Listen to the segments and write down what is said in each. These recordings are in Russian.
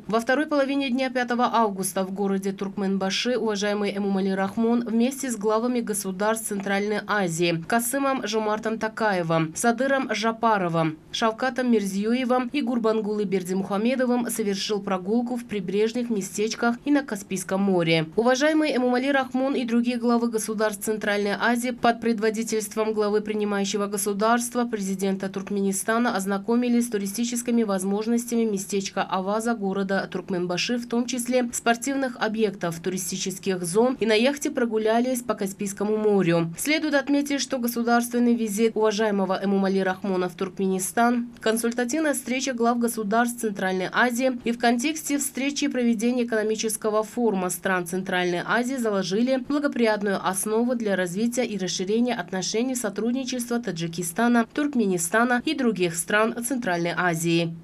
Во второй половине дня 5 августа в городе Туркменбаши уважаемый Эмомали Рахмон вместе с главами государств Центральной Азии Касымом Жомартом Такаевым, Садыром Жапаровым, Шавкатом Мирзиёевым и Гурбангулы Бердимухамедовым совершил прогулку в прибрежных местечках и на Каспийском море. Уважаемый Эмомали Рахмон и другие главы государств Центральной Азии под предводительством главы принимающего государства президента Туркменистана ознакомились с туристическими возможностями местечка Аваза города Туркменбаши, в том числе спортивных объектов, туристических зон, и на яхте прогулялись по Каспийскому морю. Следует отметить, что государственный визит уважаемого Эмомали Рахмона в Туркменистан, консультативная встреча глав государств Центральной Азии и в контексте встречи и проведения экономического форума стран Центральной Азии заложили благоприятную основу для развития и расширения отношений сотрудничества Таджикистана, Туркменистана и других стран Центральной Азии.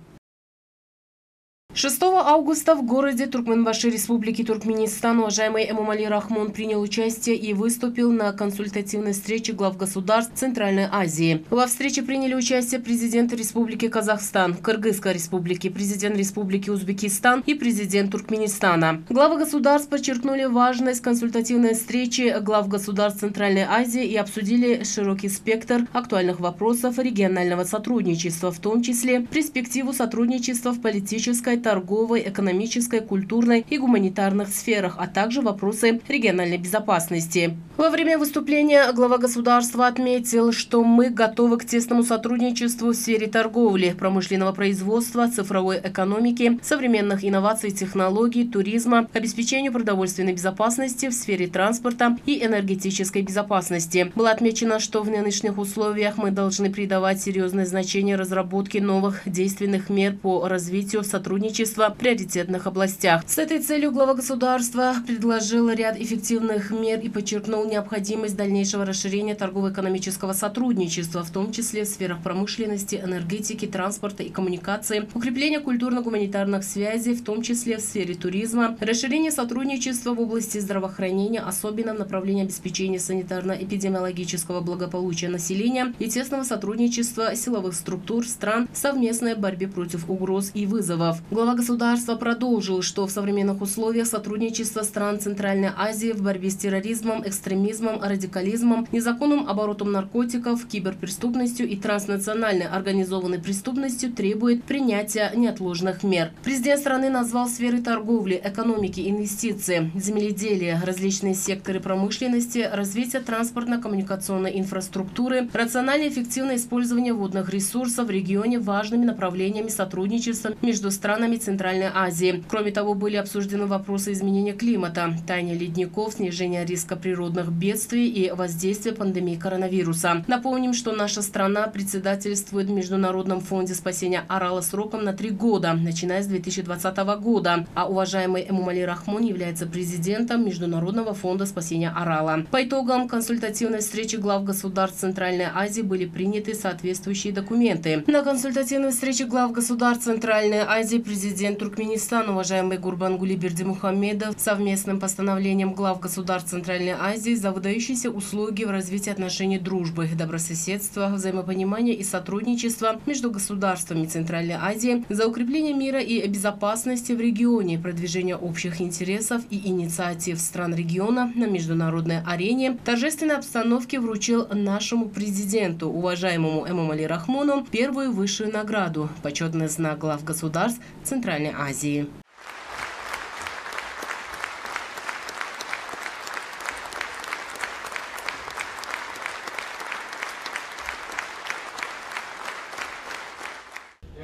6 августа в городе Туркменбаши Республики Туркменистан уважаемый Эмомали Рахмон принял участие и выступил на консультативной встрече глав государств Центральной Азии. Во встрече приняли участие президент Республики Казахстан, Кыргызской Республики, президент Республики Узбекистан и президент Туркменистана. Главы государств подчеркнули важность консультативной встречи глав государств Центральной Азии и обсудили широкий спектр актуальных вопросов регионального сотрудничества, в том числе перспективу сотрудничества в политической, торговой, экономической, культурной и гуманитарных сферах, а также вопросы региональной безопасности. Во время выступления глава государства отметил, что мы готовы к тесному сотрудничеству в сфере торговли, промышленного производства, цифровой экономики, современных инноваций, технологий, туризма, обеспечению продовольственной безопасности в сфере транспорта и энергетической безопасности. Было отмечено, что в нынешних условиях мы должны придавать серьезное значение разработке новых действенных мер по развитию сотрудничества в приоритетных областях. С этой целью глава государства предложил ряд эффективных мер и подчеркнул необходимость дальнейшего расширения торгово-экономического сотрудничества, в том числе в сферах промышленности, энергетики, транспорта и коммуникации, укрепления культурно-гуманитарных связей, в том числе в сфере туризма, расширение сотрудничества в области здравоохранения, особенно в направлении обеспечения санитарно-эпидемиологического благополучия населения и тесного сотрудничества силовых структур стран в совместной борьбе против угроз и вызовов. Глава государства продолжил, что в современных условиях сотрудничества стран Центральной Азии в борьбе с терроризмом, экстремизмом, радикализмом, незаконным оборотом наркотиков, киберпреступностью и транснациональной организованной преступностью требует принятия неотложных мер. Президент страны назвал сферы торговли, экономики, инвестиций, земледелия, различные секторы промышленности, развития транспортно-коммуникационной инфраструктуры, рациональное и эффективное использование водных ресурсов в регионе важными направлениями сотрудничества между странами Центральной Азии. Кроме того, были обсуждены вопросы изменения климата, таяния ледников, снижения риска природных бедствий и воздействия пандемии коронавируса. Напомним, что наша страна председательствует в Международном фонде спасения Арала сроком на 3 года, начиная с 2020 года, а уважаемый Эмомали Рахмон является президентом Международного фонда спасения Арала. По итогам консультативной встречи глав государств Центральной Азии были приняты соответствующие документы. На консультативной встрече глав государств Центральной Азии президент Туркменистана уважаемый Гурбангулы Бердимухамедов совместным постановлением глав государств Центральной Азии за выдающиеся услуги в развитии отношений дружбы, добрососедства, взаимопонимания и сотрудничества между государствами Центральной Азии, за укрепление мира и безопасности в регионе, продвижение общих интересов и инициатив стран региона на международной арене, в торжественной обстановке вручил нашему президенту, уважаемому Эмомали Рахмону, первую высшую награду – почетный знак глав государств Центральной Азии.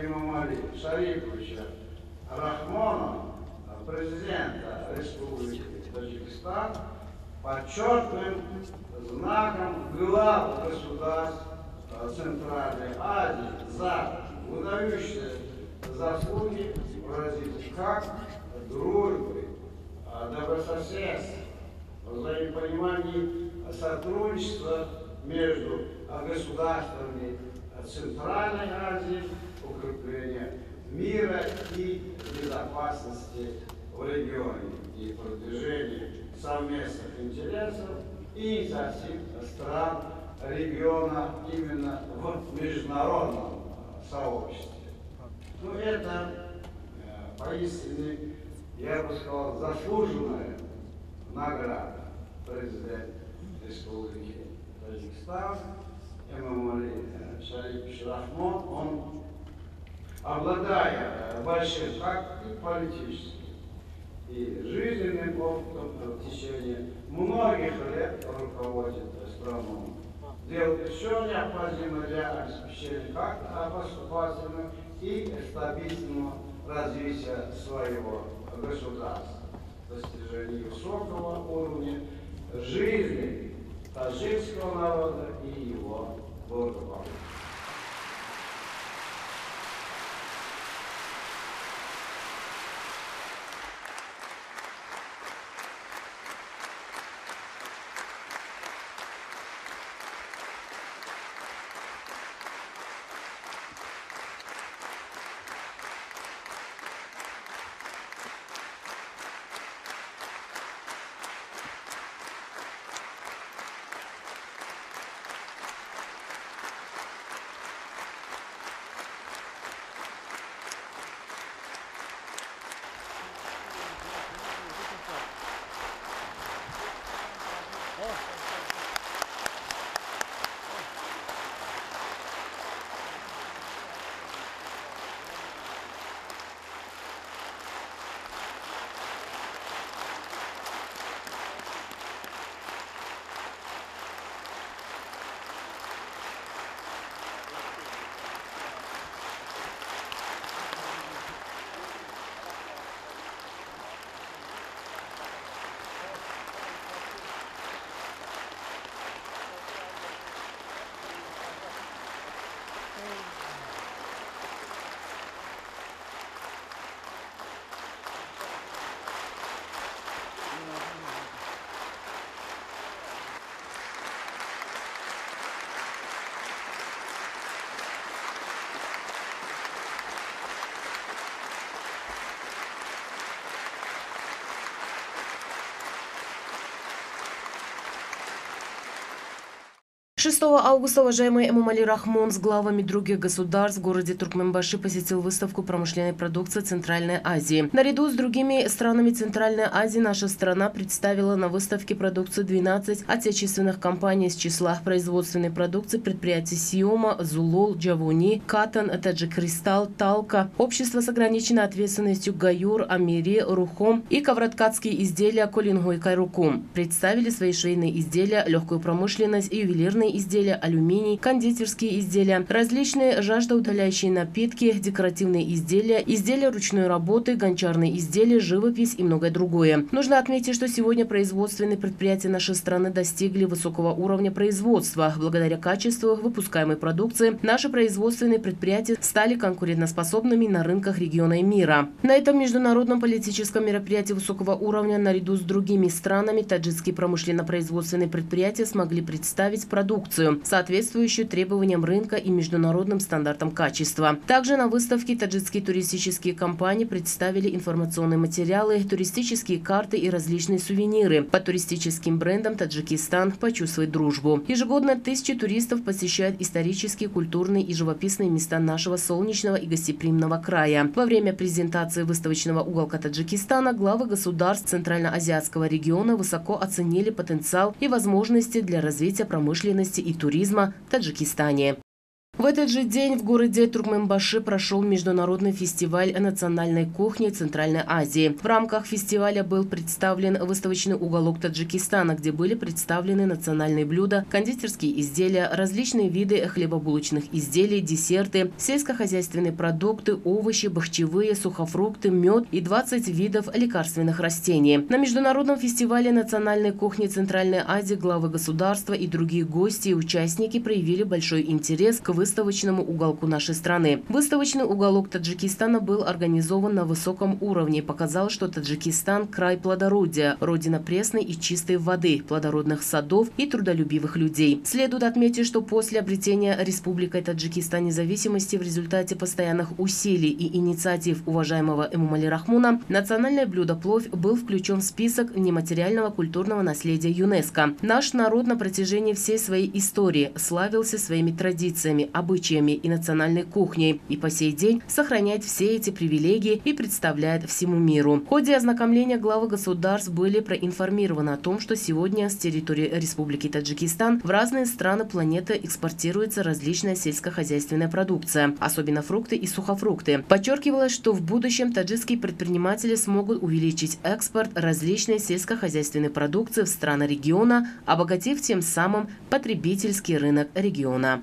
Эмомали Шариповича Рахмона, президента Республики Таджикистан, почетным знаком глав государств Центральной Азии за выдающиеся заслуги выразить как дружбы, добрососедства, взаимопонимания, сотрудничества между государствами Центральной Азии, укрепление мира и безопасности в регионе и продвижение совместных интересов и инициатив стран региона именно в международном сообществе. Ну, это поистине, я бы сказал, заслуженная награда президента Республики Таджикистан Эмомали Шарипович Рахмон. Он, обладая большим как и политическим, и жизненным опытом в течение многих лет руководит страной. Делает все необходимое для обеспечения как поступательного и стабильного развития своего государства, достижения высокого уровня жизни таджикского народа и его благополучия. Шестого августа уважаемый Эмомали Рахмон с главами других государств в городе Туркменбаши посетил выставку промышленной продукции Центральной Азии. Наряду с другими странами Центральной Азии наша страна представила на выставке продукцию 12 отечественных компаний из числа производственной продукции предприятий Сиома, Зулол, Джавуни, Катан, Таджикристалл, Талка, общество с ограниченной ответственностью Гаюр, Амири, Рухом и ковроткацкие изделия Колингой Кайрукум. Представили свои швейные изделия, легкую промышленность и ювелирные изделия, алюминий, кондитерские изделия, различные жаждоутоляющие напитки, декоративные изделия, изделия ручной работы, гончарные изделия, живопись и многое другое. Нужно отметить, что сегодня производственные предприятия нашей страны достигли высокого уровня производства. Благодаря качеству выпускаемой продукции наши производственные предприятия стали конкурентоспособными на рынках региона и мира. На этом международном политическом мероприятии высокого уровня наряду с другими странами таджикские промышленно-производственные предприятия смогли представить продукцию, соответствующую требованиям рынка и международным стандартам качества. Также на выставке таджикские туристические компании представили информационные материалы, туристические карты и различные сувениры. Под туристическим брендом «Таджикистан. Почувствуй дружбу». Ежегодно тысячи туристов посещают исторические, культурные и живописные места нашего солнечного и гостеприимного края. Во время презентации выставочного уголка Таджикистана главы государств Центральноазиатского региона высоко оценили потенциал и возможности для развития промышленности и туризма в Таджикистане. В этот же день в городе Туркменбаши прошел международный фестиваль национальной кухни Центральной Азии. В рамках фестиваля был представлен выставочный уголок Таджикистана, где были представлены национальные блюда, кондитерские изделия, различные виды хлебобулочных изделий, десерты, сельскохозяйственные продукты, овощи, бахчевые, сухофрукты, мед и 20 видов лекарственных растений. На международном фестивале национальной кухни Центральной Азии главы государства и другие гости и участники проявили большой интерес к выставочному уголку нашей страны. Выставочный уголок Таджикистана был организован на высоком уровне и показал, что Таджикистан – край плодородия, родина пресной и чистой воды, плодородных садов и трудолюбивых людей. Следует отметить, что после обретения Республикой Таджикистан независимости в результате постоянных усилий и инициатив уважаемого Эмомали Рахмона национальное блюдо плов был включен в список нематериального культурного наследия ЮНЕСКО. Наш народ на протяжении всей своей истории славился своими традициями, обычаями и национальной кухней, и по сей день сохраняет все эти привилегии и представляет всему миру. В ходе ознакомления главы государств были проинформированы о том, что сегодня с территории Республики Таджикистан в разные страны планеты экспортируется различная сельскохозяйственная продукция, особенно фрукты и сухофрукты. Подчеркивалось, что в будущем таджикские предприниматели смогут увеличить экспорт различной сельскохозяйственной продукции в страны региона, обогатив тем самым потребительский рынок региона.